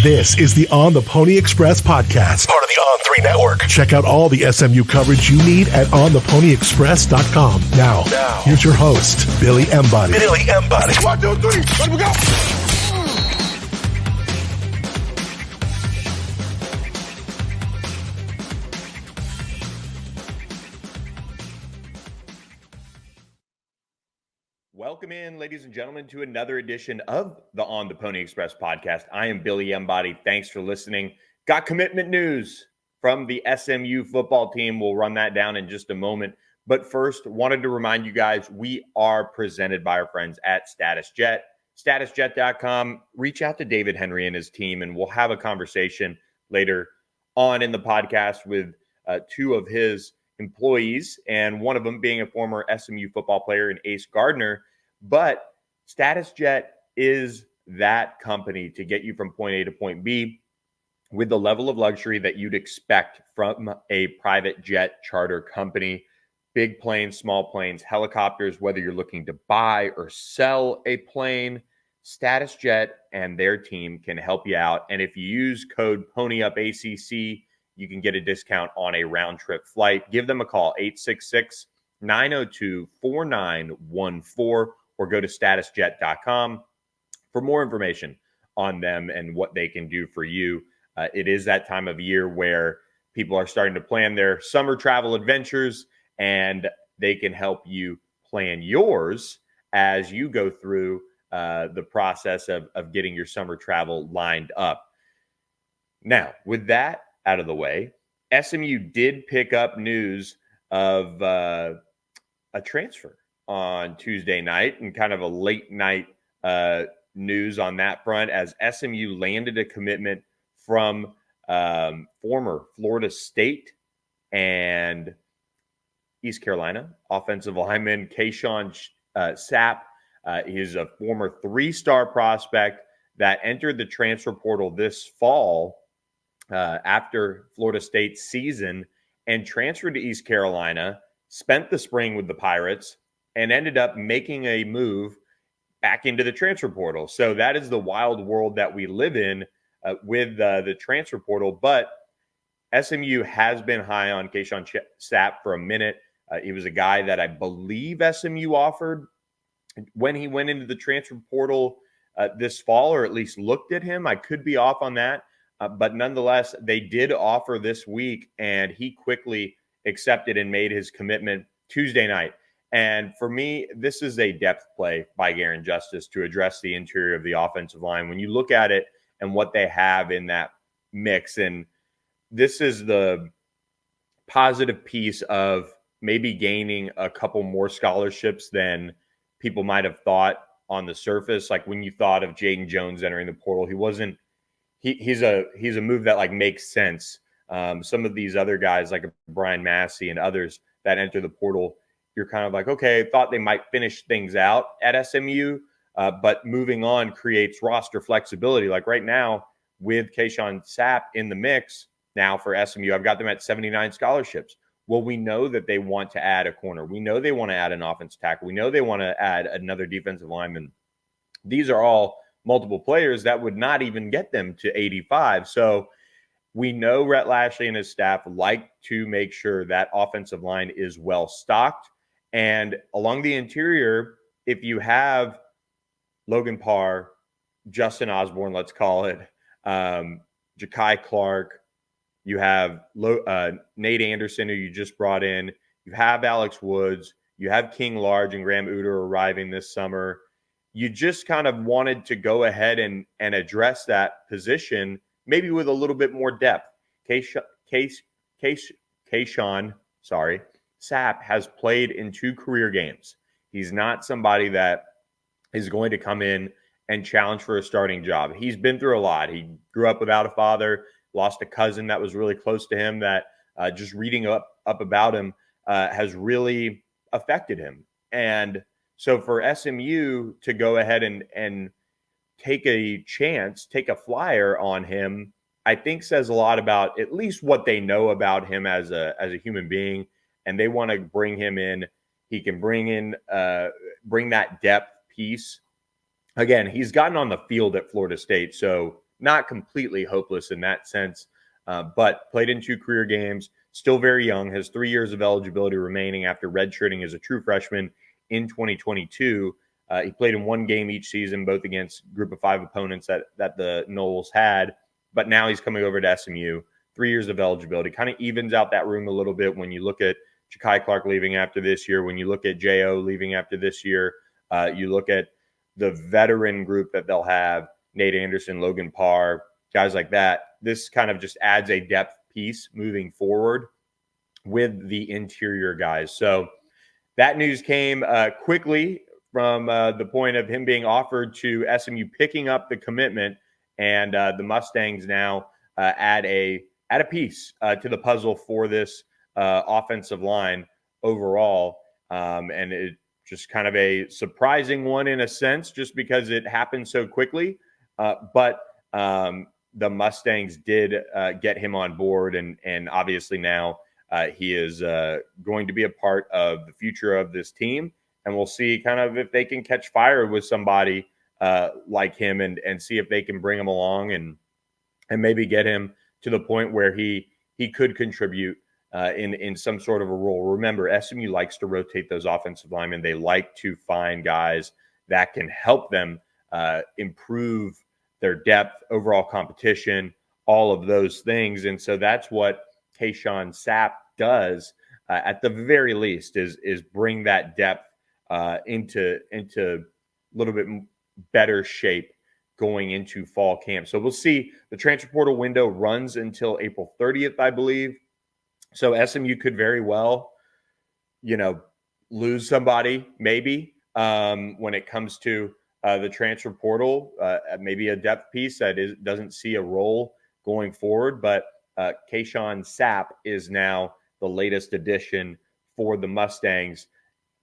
This is the On the Pony Express podcast, part of the On3 network. Check out all the SMU coverage you need at ontheponyexpress.com. Now, here's your host, Billy Embody. 1, 2, 3, let me go. Welcome in, ladies and gentlemen, to another edition of the On the Pony Express podcast. I am Billy Embody. Thanks for listening. Got commitment news from the SMU football team. We'll run that down in just a moment. But first, wanted to remind you guys, we are presented by our friends at StatusJet. StatusJet.com. Reach out to David Henry and his team, and we'll have a conversation later on in the podcast with two of his employees, and one of them being a former SMU football player in Ace Gardner. But StatusJet is that company to get you from point A to point B with the level of luxury that you'd expect from a private jet charter company. Big planes, small planes, helicopters, whether you're looking to buy or sell a plane, StatusJet and their team can help you out. And if you use code PonyUpACC, you can get a discount on a round trip flight. Give them a call, 866-902-4914, or go to statusjet.com for more information on them and what they can do for you. It is that time of year where people are starting to plan their summer travel adventures, and they can help you plan yours as you go through the process of getting your summer travel lined up. Now, with that out of the way, SMU did pick up news of a transfer on Tuesday night, and kind of a late night news on that front, as SMU landed a commitment from former Florida State and East Carolina offensive lineman Qae'shon Sapp. He's a former 3-star prospect that entered the transfer portal this fall after Florida State's season, and transferred to East Carolina, spent the spring with the Pirates, and ended up making a move back into the transfer portal. So that is the wild world that we live in with the transfer portal. But SMU has been high on Qae'shon Sapp for a minute. He was a guy that I believe SMU offered when he went into the transfer portal this fall, or at least looked at him. I could be off on that. But nonetheless, they did offer this week, and he quickly accepted and made his commitment Tuesday night. And for me, this is a depth play by Garen Justice to address the interior of the offensive line. When you look at it and what they have in that mix, and this is the positive piece of maybe gaining a couple more scholarships than people might have thought on the surface. Like when you thought of Jaden Jones entering the portal, he's a move that like makes sense. Some of these other guys like Brian Massey and others that enter the portal, you're kind of like, okay, thought they might finish things out at SMU, but moving on creates roster flexibility. Like right now with Qae'shon Sapp in the mix now for SMU, I've got them at 79 scholarships. Well, we know that they want to add a corner. We know they want to add an offensive tackle. We know they want to add another defensive lineman. These are all multiple players that would not even get them to 85. So we know Rhett Lashley and his staff like to make sure that offensive line is well stocked. And along the interior, if you have Logan Parr, Justin Osborne, let's call it, Ja'Kai Clark, you have Nate Anderson, who you just brought in, you have Alex Woods, you have King Large and Graham Uter arriving this summer. You just kind of wanted to go ahead and address that position, maybe with a little bit more depth. Qae'shon Sapp has played in 2 career games. He's not somebody that is going to come in and challenge for a starting job. He's been through a lot. He grew up without a father, lost a cousin that was really close to him, that just reading up about him has really affected him. And so for SMU to go ahead and take a chance, take a flyer on him, I think says a lot about at least what they know about him as a human being, and they want to bring him in. He can bring that depth piece. Again, he's gotten on the field at Florida State, so not completely hopeless in that sense, but played in 2 career games, still very young, has 3 years of eligibility remaining after redshirting as a true freshman in 2022. He played in 1 game each season, both against group of 5 opponents that the Noles had, but now he's coming over to SMU. 3 years of eligibility kind of evens out that room a little bit when you look at Ja'Kai Clark leaving after this year, when you look at J.O. leaving after this year, you look at the veteran group that they'll have, Nate Anderson, Logan Parr, guys like that. This kind of just adds a depth piece moving forward with the interior guys. So that news came quickly from the point of him being offered to SMU picking up the commitment, and the Mustangs now add a piece to the puzzle for this offensive line overall. And it just kind of a surprising one in a sense, just because it happened so quickly. But the Mustangs did get him on board, and obviously now he is going to be a part of the future of this team. And we'll see kind of if they can catch fire with somebody like him, and see if they can bring him along and maybe get him to the point where he could contribute in some sort of a role. Remember, SMU likes to rotate those offensive linemen. They like to find guys that can help them improve their depth, overall competition, all of those things. And so that's what Qae'shon Sapp does at the very least, is bring that depth into a little bit better shape going into fall camp. So we'll see. The transfer portal window runs until April 30th, I believe. So SMU could very well, lose somebody maybe when it comes to the transfer portal, maybe a depth piece that doesn't see a role going forward. But Qae'shon Sapp is now the latest addition for the Mustangs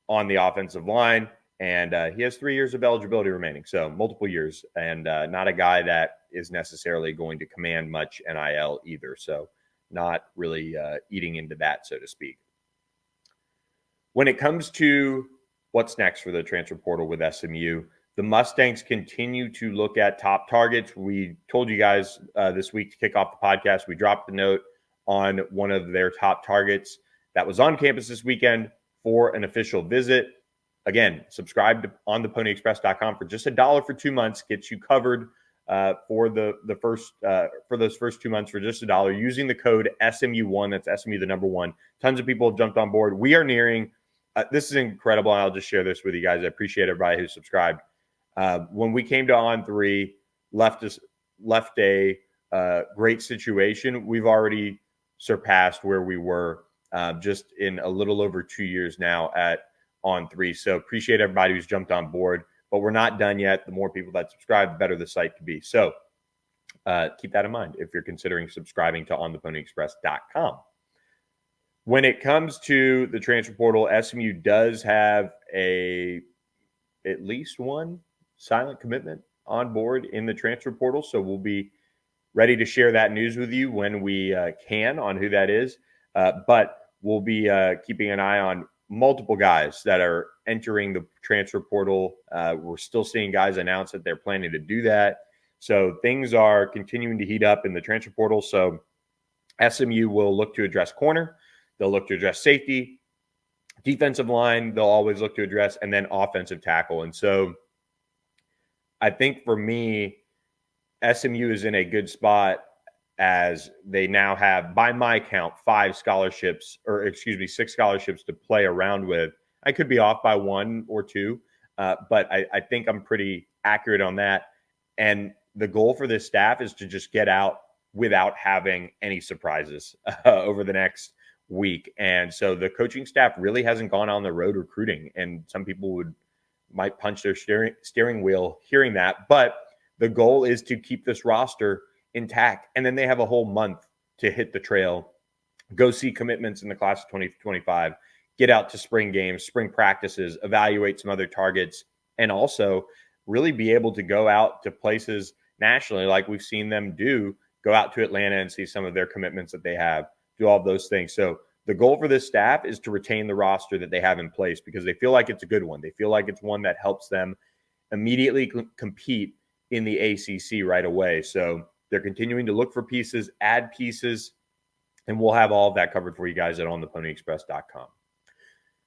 on the offensive line. And he has 3 years of eligibility remaining, so multiple years, and not a guy that is necessarily going to command much NIL either. So not really eating into that, so to speak. When it comes to what's next for the transfer portal with SMU, the Mustangs continue to look at top targets. We told you guys this week to kick off the podcast, we dropped the note on one of their top targets that was on campus this weekend for an official visit. Again, subscribe to ontheponyexpress.com for just $1 for 2 months. Gets you covered for those first 2 months for just $1 using the code SMU1. That's SMU, the number 1. Tons of people have jumped on board. We are nearing. This is incredible. I'll just share this with you guys. I appreciate everybody who subscribed. When we came to On3, left a great situation. We've already surpassed where we were just in a little over 2 years now at On3. So appreciate everybody who's jumped on board, but we're not done yet. The more people that subscribe, the better the site can be. So keep that in mind if you're considering subscribing to ontheponyexpress.com. When it comes to the transfer portal, SMU does have at least one silent commitment on board in the transfer portal. So we'll be ready to share that news with you when we can on who that is. But we'll be keeping an eye on multiple guys that are entering the transfer portal. We're still seeing guys announce that they're planning to do that. So things are continuing to heat up in the transfer portal. So SMU will look to address corner. They'll look to address safety, defensive line. They'll always look to address, and then offensive tackle. And so I think for me, SMU is in a good spot as they now have, by my count, 6 scholarships to play around with. I could be off by 1 or 2, but I think I'm pretty accurate on that. And the goal for this staff is to just get out without having any surprises over the next week. And so the coaching staff really hasn't gone on the road recruiting, and some people might punch their steering wheel hearing that. But the goal is to keep this roster intact. And then they have a whole month to hit the trail, go see commitments in the class of 2025, get out to spring games, spring practices, evaluate some other targets, and also really be able to go out to places nationally like we've seen them do, go out to Atlanta and see some of their commitments that they have, do all of those things. So the goal for this staff is to retain the roster that they have in place because they feel like it's a good one. They feel like it's one that helps them immediately compete in the ACC right away. So they're continuing to look for pieces, add pieces, and we'll have all of that covered for you guys at ontheponyexpress.com.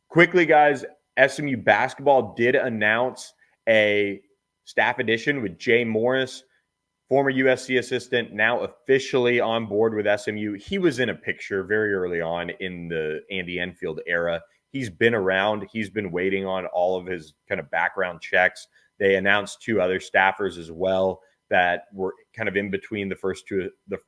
Quickly, guys, SMU basketball did announce a staff addition with Jay Morris, former USC assistant, now officially on board with SMU. He was in a picture very early on in the Andy Enfield era. He's been around. He's been waiting on all of his kind of background checks. They announced 2 other staffers as well that were kind of in between the first 2, the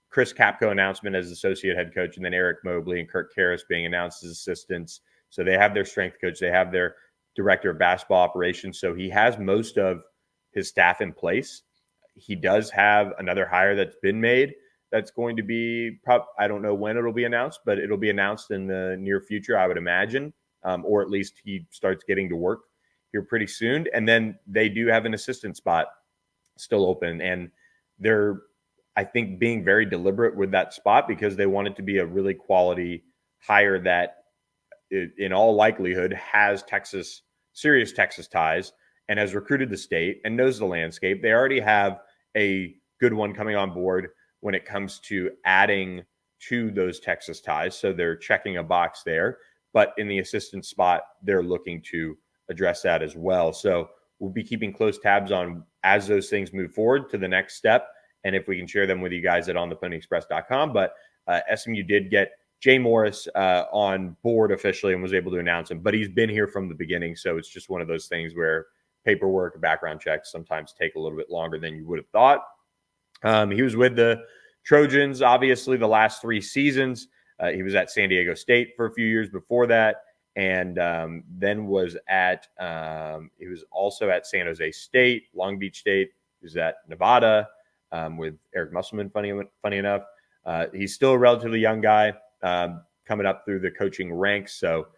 Chris Capco announcement as associate head coach, and then Eric Mobley and Kirk Karras being announced as assistants. So they have their strength coach. They have their director of basketball operations. So he has most of his staff in place. He does have another hire that's been made that's going to be, I don't know when it'll be announced, but it'll be announced in the near future, I would imagine, or at least he starts getting to work here pretty soon. And then they do have an assistant spot still open. And they're, I think, being very deliberate with that spot because they want it to be a really quality hire that in all likelihood has serious Texas ties and has recruited the state and knows the landscape. They already have a good one coming on board when it comes to adding to those Texas ties. So they're checking a box there. But in the assistant spot, they're looking to address that as well. So we'll be keeping close tabs on as those things move forward to the next step. And if we can share them with you guys at ontheponyexpress.com. But SMU did get Jay Morris on board officially and was able to announce him. But he's been here from the beginning. So it's just one of those things where paperwork, background checks sometimes take a little bit longer than you would have thought. He was with the Trojans, obviously, the last 3 seasons. He was at San Diego State for a few years before that. And then was he was also at San Jose State, Long Beach State. He was at Nevada with Eric Musselman, funny enough. He's still a relatively young guy coming up through the coaching ranks. So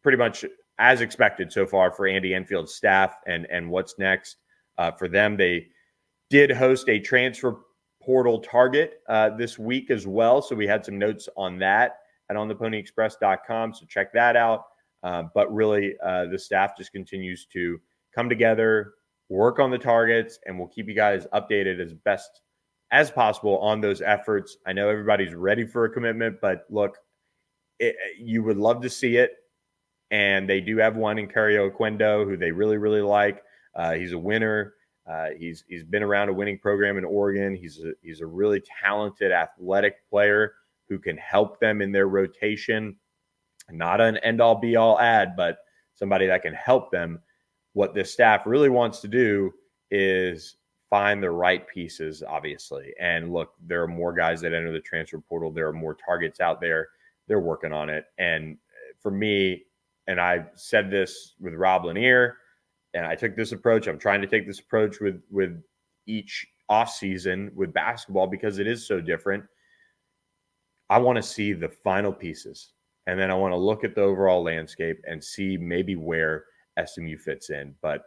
pretty much as expected so far for Andy Enfield's staff and what's next for them. They did host a transfer portal target this week as well. So we had some notes on that at ontheponyexpress.com. So check that out. But really, the staff just continues to come together, work on the targets, and we'll keep you guys updated as best as possible on those efforts. I know everybody's ready for a commitment, but look, you would love to see it. And they do have one in Cario Oquendo who they really, really like. He's a winner. He's been around a winning program in Oregon. He's a really talented athletic player who can help them in their rotation. Not an end-all be-all ad, but somebody that can help them. What this staff really wants to do is find the right pieces, obviously. And look, there are more guys that enter the transfer portal. There are more targets out there. They're working on it. And for me, and I said this with Rob Lanier, and I took this approach. I'm trying to take this approach with each offseason with basketball because it is so different. I want to see the final pieces. And then I want to look at the overall landscape and see maybe where SMU fits in. But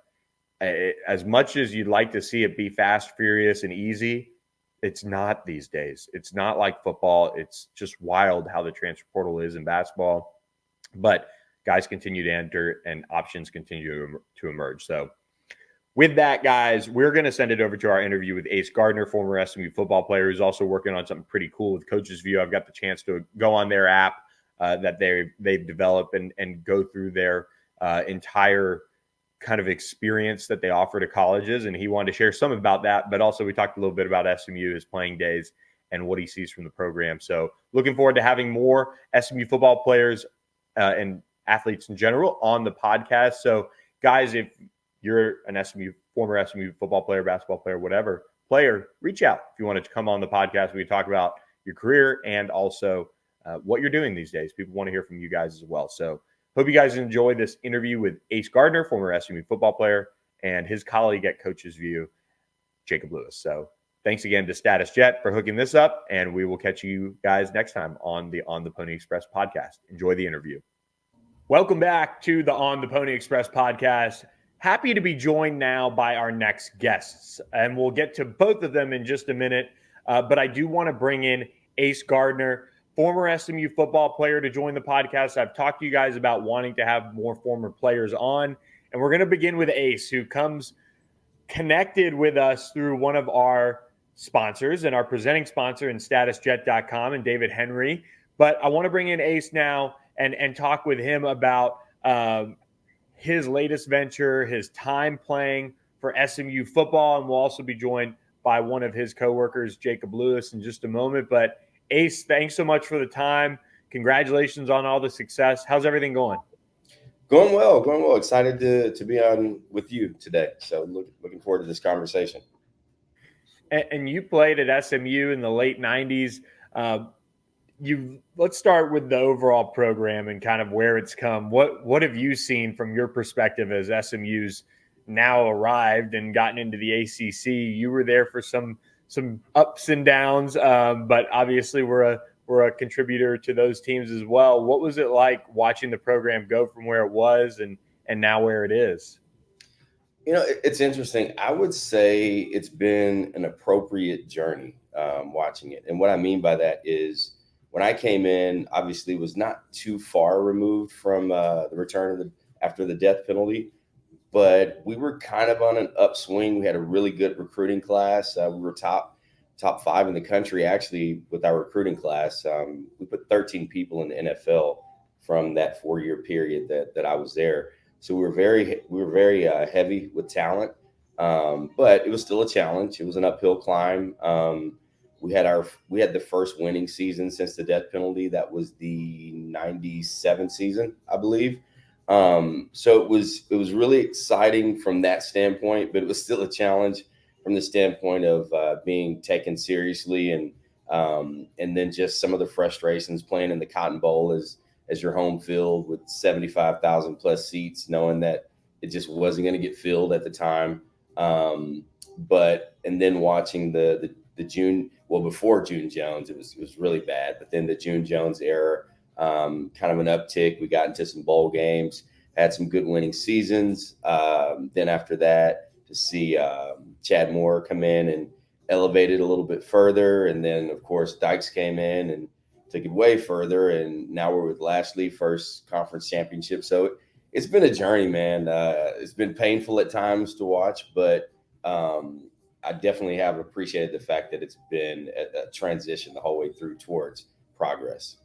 as much as you'd like to see it be fast, furious, and easy, it's not these days. It's not like football. It's just wild how the transfer portal is in basketball. But guys continue to enter and options continue to emerge. So with that, guys, we're going to send it over to our interview with Ace Gardner, former SMU football player who's also working on something pretty cool with Coaches Vue. I've got the chance to go on their app that they've developed and go through their entire kind of experience that they offer to colleges. And he wanted to share some about that, but also we talked a little bit about SMU, his playing days, and what he sees from the program. So looking forward to having more SMU football players and athletes in general on the podcast. So guys, if you're an former SMU football player, basketball player, whatever player, reach out if you wanted to come on the podcast. We talk about your career and also what you're doing these days. People want to hear from you guys as well. So hope you guys enjoy this interview with Ace Gardner, former SMU football player, and his colleague at Coaches Vue, Jacob Lewis. So thanks again to Status Jet for hooking this up, and we will catch you guys next time on the On the Pony Express podcast. Enjoy the interview. Welcome back to the On the Pony Express podcast. Happy to be joined now by our next guests, and we'll get to both of them in just a minute. But I do want to bring in Ace Gardner, former SMU football player, to join the podcast. I've talked to you guys about wanting to have more former players on, and we're going to begin with Ace, who comes connected with us through one of our sponsors and our presenting sponsor in statusjet.com and David Henry. But I want to bring in Ace now and talk with him about his latest venture, his time playing for SMU football. And we'll also be joined by one of his coworkers, Jacob Lewis, in just a moment. But Ace, thanks so much for the time. Congratulations on all the success. How's everything going? Going well. Excited to be on with you today. So looking forward to this conversation. And you played at SMU in the late 90s. Let's start with the overall program and kind of where it's come. What have you seen from your perspective as SMU's now arrived and gotten into the ACC? You were there for some ups and downs, but obviously we're a contributor to those teams as well. What was it like watching the program go from where it was and now where it is? It's interesting. I would say it's been an appropriate journey watching it. And what I mean by that is when I came in, obviously was not too far removed from the return after the death penalty, but we were kind of on an upswing. We had a really good recruiting class. We were top 5 in the country, actually, with our recruiting class. We put 13 people in the NFL from that 4-year period that I was there. So we were very heavy with talent, but it was still a challenge. It was an uphill climb. We had the first winning season since the death penalty. That was the 97 season, I believe. So it was really exciting from that standpoint, but it was still a challenge from the standpoint of being taken seriously and then just some of the frustrations playing in the Cotton Bowl as your home field with 75,000 plus seats, knowing that it just wasn't going to get filled at the time. And then watching the June, well, before June Jones, it was really bad. But then the June Jones era, kind of an uptick. We got into some bowl games, had some good winning seasons. Then after that, to see Chad Moore come in and elevate it a little bit further. And then, of course, Dykes came in and took it way further. And now we're with Lashley, first conference championship. So it's been a journey, man. It's been painful at times to watch, but I definitely have appreciated the fact that it's been a transition the whole way through towards progress.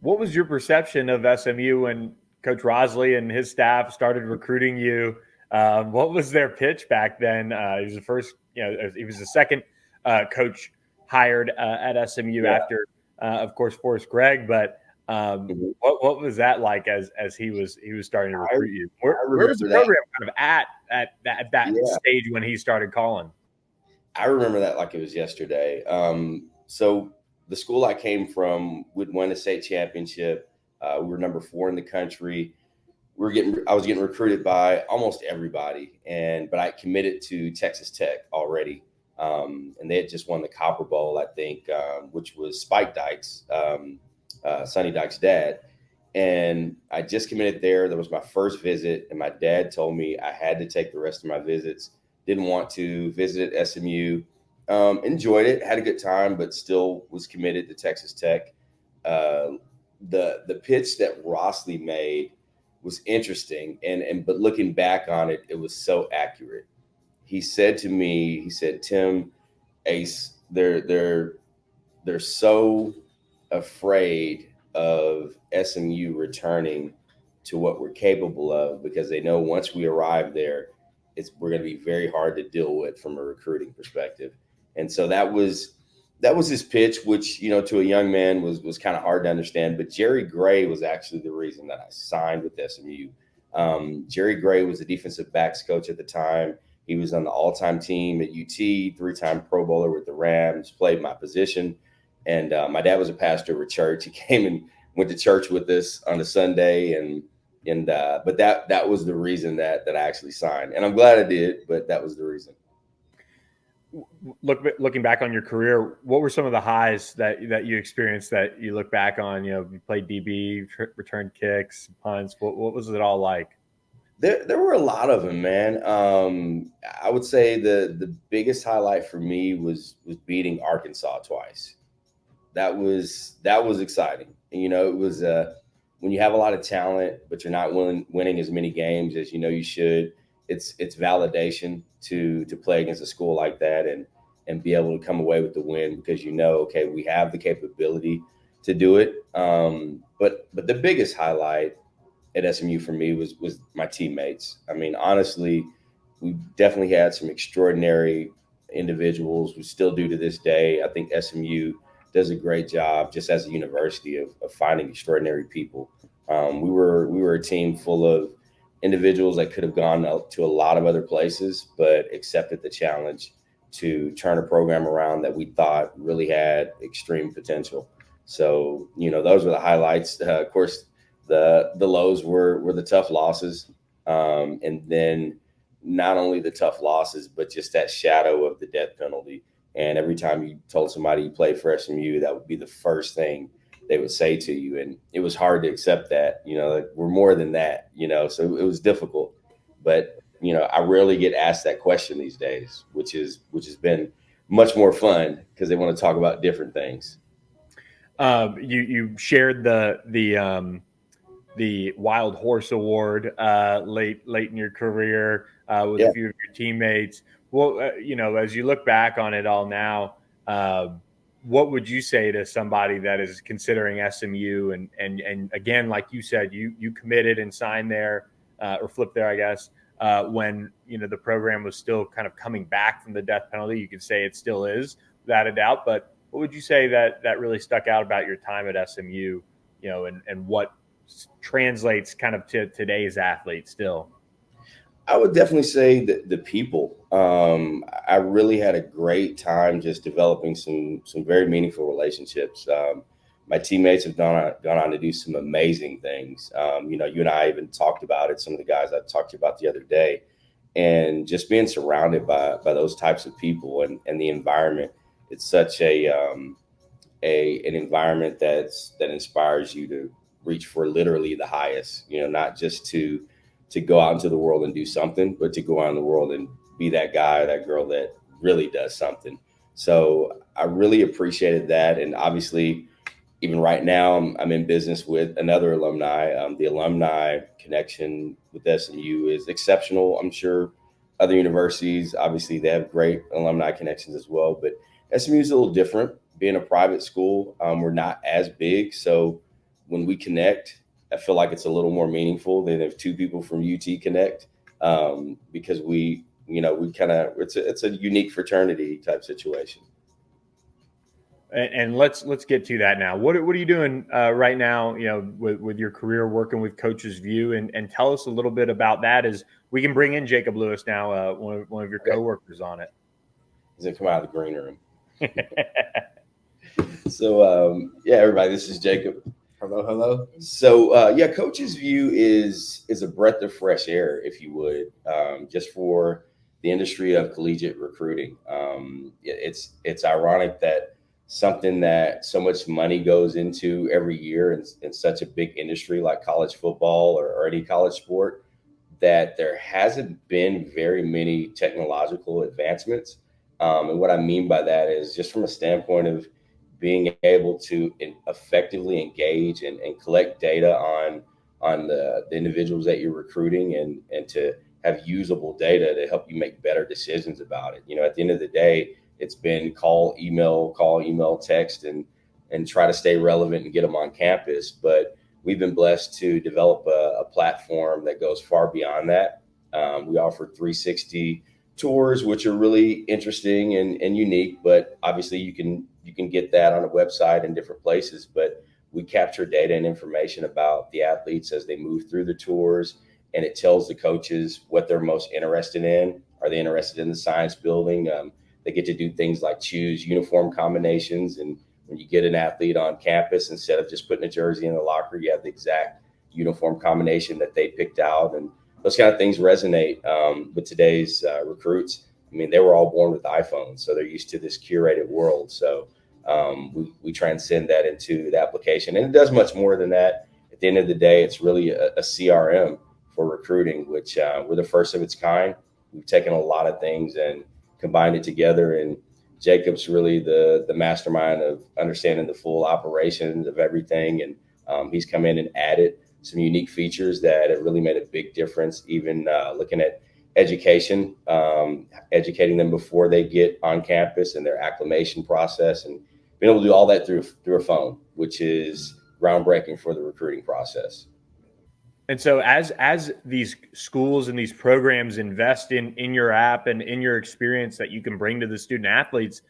What was your perception of SMU when Coach Rosley and his staff started recruiting you? What was their pitch back then? He was the first, he was the second coach hired at SMU after, of course, Forrest Gregg. But what was that like as he was starting to recruit you? Where was the program kind of at that stage when he started calling? I remember that like it was yesterday. So the school I came from would win a state championship. We were number 4 in the country. I was getting recruited by almost everybody, but I committed to Texas Tech already. And they had just won the Copper Bowl, I think, which was Spike Dykes, Sonny Dykes' dad. And I just committed there. That was my first visit. And my dad told me I had to take the rest of my visits. Didn't want to visit at SMU. Enjoyed it, had a good time, but still was committed to Texas Tech. The pitch that Rossley made was interesting. But looking back on it, it was so accurate. He said to me, Tim, Ace, they're so afraid of SMU returning to what we're capable of because they know once we arrive there, we're going to be very hard to deal with from a recruiting perspective. And so that was his pitch, which, to a young man was kind of hard to understand. But Jerry Gray was actually the reason that I signed with SMU. Jerry Gray was the defensive backs coach at the time. He was on the all-time team at UT, 3-time Pro Bowler with the Rams, played my position. And my dad was a pastor of a church. He came and went to church with us on a Sunday. But that was the reason that I actually signed. And I'm glad I did, but that was the reason. Looking back on your career, what were some of the highs that you experienced that you look back on? You played DB, returned kicks, punts. What was it all like? There were a lot of them, man. I would say the biggest highlight for me was beating Arkansas twice. That was exciting. And, it was when you have a lot of talent, but you're not winning as many games as you should. it's validation to play against a school like that and be able to come away with the win because okay, we have the capability to do it. But the biggest highlight at SMU for me was my teammates. I mean, honestly, we definitely had some extraordinary individuals. We still do to this day. I think SMU does a great job just as a university of finding extraordinary people. We were a team full of individuals that could have gone out to a lot of other places, but accepted the challenge to turn a program around that we thought really had extreme potential. So, those were the highlights. Of course, the lows were the tough losses. And then not only the tough losses, but just that shadow of the death penalty. And every time you told somebody you played for SMU, that would be the first thing they would say to you. And it was hard to accept that, like we're more than that, so it was difficult. But, I rarely get asked that question these days, which has been much more fun because they want to talk about different things. You shared the Wild Horse Award late in your career with a few of your teammates. Well, as you look back on it all now, what would you say to somebody that is considering SMU? And again, like you said, you committed and signed there or flipped there, I guess, when the program was still kind of coming back from the death penalty. You could say it still is, without a doubt. But what would you say that really stuck out about your time at SMU? And what translates kind of to today's athlete still? I would definitely say that the people. I really had a great time just developing some very meaningful relationships. My teammates have gone on to do some amazing things. You and I even talked about it. Some of the guys I talked to you about the other day, and just being surrounded by those types of people and the environment. It's such an environment that inspires you to reach for literally the highest. Not just to go out into the world and do something, but to go out in the world and be that guy or that girl that really does something. So I really appreciated that. And obviously, even right now, I'm in business with another alumni. The alumni connection with SMU is exceptional. I'm sure other universities, obviously, they have great alumni connections as well. But SMU is a little different. Being a private school, we're not as big. So when we connect, I feel like it's a little more meaningful than if two people from UT connect, because we kind of it's a unique fraternity type situation. And let's get to that now. What are you doing right now? With your career working with Coaches Vue, and tell us a little bit about that. As we can bring in Jacob Lewis now, one of your coworkers on it. He's gonna come out of the green room. So everybody, this is Jacob. Hello. So Coaches Vue is a breath of fresh air, if you would, just for the industry of collegiate recruiting. It's ironic that something that so much money goes into every year in such a big industry like college football or any college sport, that there hasn't been very many technological advancements. And what I mean by that is just from a standpoint of being able to effectively engage and collect data on the individuals that you're recruiting and to have usable data to help you make better decisions about it. At the end of the day, it's been call, email, text, and try to stay relevant and get them on campus. But we've been blessed to develop a platform that goes far beyond that. We offer 360 tours, which are really interesting and unique, but obviously you can get that on a website in different places. But we capture data and information about the athletes as they move through the tours, and it tells the coaches what they're most interested in. Are they interested in the science building? They get to do things like choose uniform combinations. And when you get an athlete on campus, instead of just putting a jersey in the locker, you have the exact uniform combination that they picked out. And those kind of things resonate with today's recruits. I mean, they were all born with iPhones, so they're used to this curated world. So we transcend that into the application. And it does much more than that. At the end of the day, it's really a CRM for recruiting, which we're the first of its kind. We've taken a lot of things and combined it together. And Jacob's really the mastermind of understanding the full operations of everything. And he's come in and added some unique features that have really made a big difference, even looking at education, educating them before they get on campus and their acclimation process, and being able to do all that through a phone, which is groundbreaking for the recruiting process. And so as these schools and these programs invest in your app and in your experience that you can bring to the student athletes,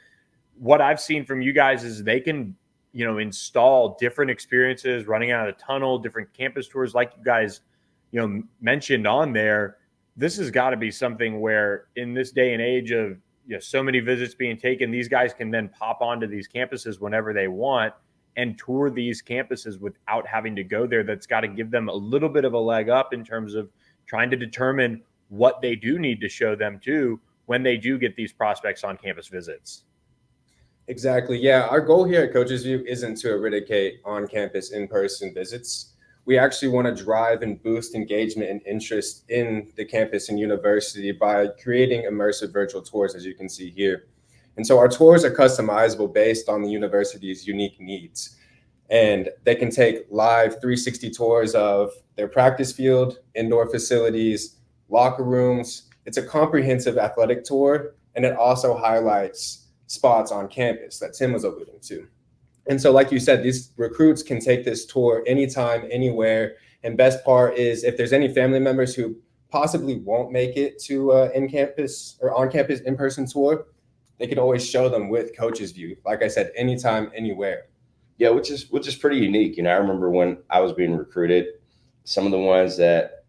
what I've seen from you guys is they can, install different experiences, running out of the tunnel, different campus tours, like you guys, mentioned on there. This has got to be something where in this day and age of so many visits being taken, these guys can then pop onto these campuses whenever they want and tour these campuses without having to go there. That's got to give them a little bit of a leg up in terms of trying to determine what they do need to show them too when they do get these prospects on campus visits. Exactly. Yeah. Our goal here at Coaches Vue isn't to eradicate on-campus in-person visits. We actually want to drive and boost engagement and interest in the campus and university by creating immersive virtual tours, as you can see here. And so our tours are customizable based on the university's unique needs. And they can take live 360 tours of their practice field, indoor facilities, locker rooms. It's a comprehensive athletic tour, and it also highlights spots on campus that Tim was alluding to. And so, like you said, these recruits can take this tour anytime, anywhere. And best part is if there's any family members who possibly won't make it to in-campus or on-campus in-person tour, they could always show them with Coaches Vue. Like I said, anytime, anywhere. Yeah, which is pretty unique. I remember when I was being recruited, some of the ones that,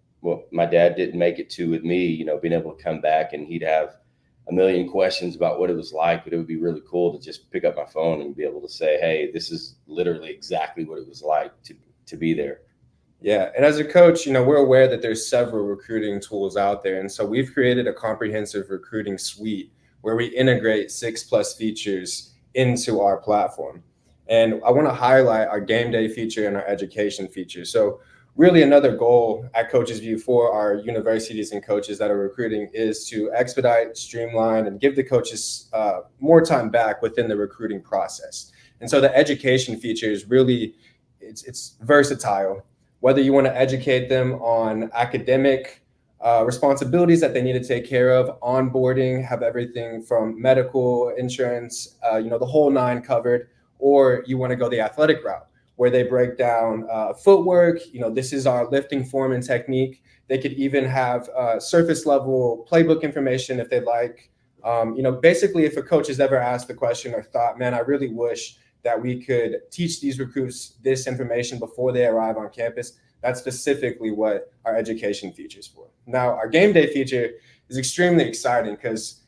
my dad didn't make it to with me, being able to come back and he'd have a million questions about what it was like, but it would be really cool to just pick up my phone and be able to say, hey, this is literally exactly what it was like to be there. Yeah. And as a coach, we're aware that there's several recruiting tools out there. And so we've created a comprehensive recruiting suite where we integrate 6+ features into our platform. And I want to highlight our game day feature and our education feature. So really another goal at Coaches Vue for our universities and coaches that are recruiting is to expedite, streamline, and give the coaches more time back within the recruiting process. And so the education feature is really, it's versatile. Whether you want to educate them on academic responsibilities that they need to take care of, onboarding, have everything from medical, insurance, the whole nine covered, or you want to go the athletic route, where they break down footwork. This is our lifting form and technique. They could even have surface level playbook information if they'd like. Basically, if a coach has ever asked the question or thought, man, I really wish that we could teach these recruits this information before they arrive on campus, that's specifically what our education feature is for. Now, our game day feature is extremely exciting because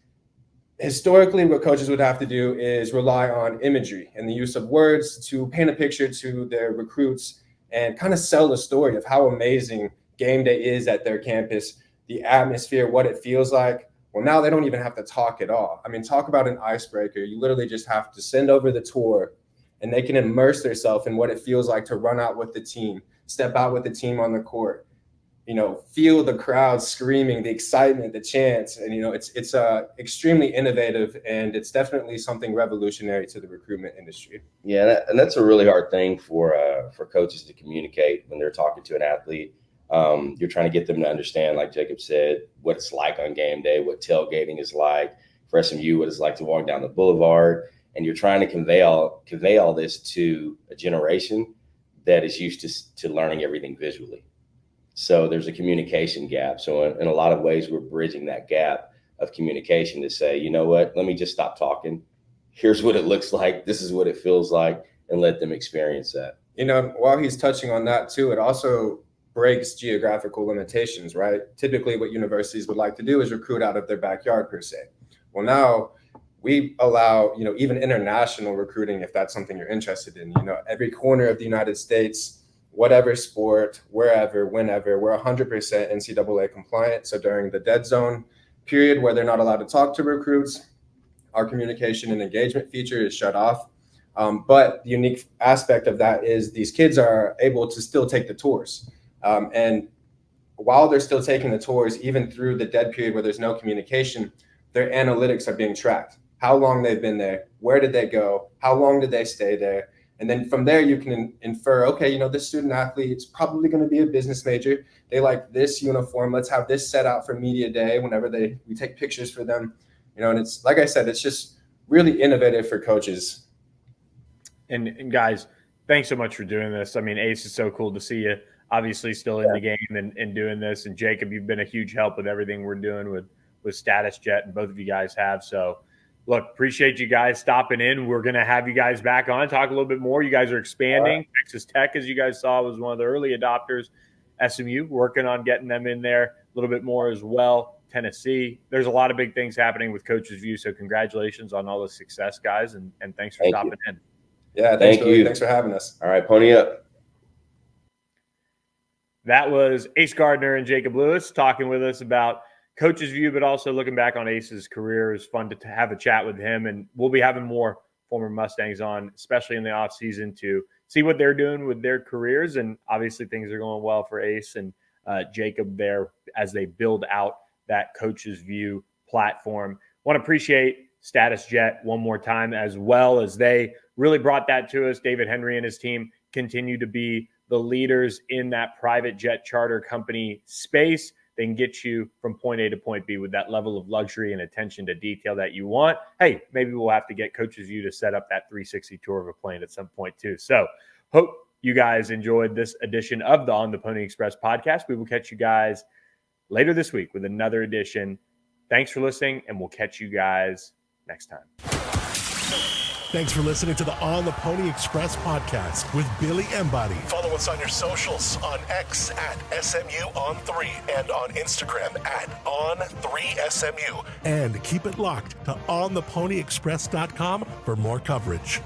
historically, what coaches would have to do is rely on imagery and the use of words to paint a picture to their recruits and kind of sell the story of how amazing game day is at their campus, the atmosphere, what it feels like. Well, now they don't even have to talk at all. I mean, talk about an icebreaker. You literally just have to send over the tour and they can immerse themselves in what it feels like to run out with the team, step out with the team on the court, feel the crowd screaming, the excitement, the chants. And, it's extremely innovative, and it's definitely something revolutionary to the recruitment industry. Yeah. And that's a really hard thing for coaches to communicate when they're talking to an athlete. You're trying to get them to understand, like Jacob said, what it's like on game day, what tailgating is like for SMU, what it's like to walk down the boulevard. And you're trying to convey all this to a generation that is used to learning everything visually. So there's a communication gap. So in a lot of ways, we're bridging that gap of communication to say, you know what, let me just stop talking. Here's what it looks like. This is what it feels like, and let them experience that. While he's touching on that too, it also breaks geographical limitations, right? Typically what universities would like to do is recruit out of their backyard per se. Well, now we allow, even international recruiting, if that's something you're interested in, every corner of the United States, whatever sport, wherever, whenever, we're 100% NCAA compliant. So during the dead zone period where they're not allowed to talk to recruits, our communication and engagement feature is shut off. But the unique aspect of that is these kids are able to still take the tours. And while they're still taking the tours, even through the dead period where there's no communication, their analytics are being tracked. How long they've been there, where did they go, how long did they stay there? And then from there, you can infer, okay, this student athlete is probably going to be a business major. They like this uniform. Let's have this set out for media day whenever we take pictures for them. And it's, like I said, it's just really innovative for coaches. And guys, thanks so much for doing this. I mean, Ace, is so cool to see you obviously still in the game and doing this. And Jacob, you've been a huge help with everything we're doing with Status Jet, and both of you guys have. So look, appreciate you guys stopping in. We're going to have you guys back on, talk a little bit more. You guys are expanding. Right. Texas Tech, as you guys saw, was one of the early adopters. SMU, working on getting them in there a little bit more as well. Tennessee. There's a lot of big things happening with Coaches Vue. So congratulations on all the success, guys, and thanks for stopping in. Yeah, thanks for having us. All right, pony up. That was Ace Gardner and Jacob Lewis talking with us about Coaches Vue, but also looking back on Ace's career. It was fun to have a chat with him, and we'll be having more former Mustangs on, especially in the offseason, to see what they're doing with their careers. And obviously things are going well for Ace and Jacob there as they build out that Coaches Vue platform. Want to appreciate Status Jet one more time, as well as they really brought that to us. David Henry and his team continue to be the leaders in that private jet charter company space. They can get you from point A to point B with that level of luxury and attention to detail that you want. Hey, maybe we'll have to get Coaches Vue to set up that 360 tour of a plane at some point too. So hope you guys enjoyed this edition of the On the Pony Express podcast. We will catch you guys later this week with another edition. Thanks for listening, and we'll catch you guys next time. Thanks for listening to the On the Pony Express podcast with Billy Embody. Follow us on your socials on X at SMU On3 and on Instagram at On3SMU. And keep it locked to OnThePonyExpress.com for more coverage.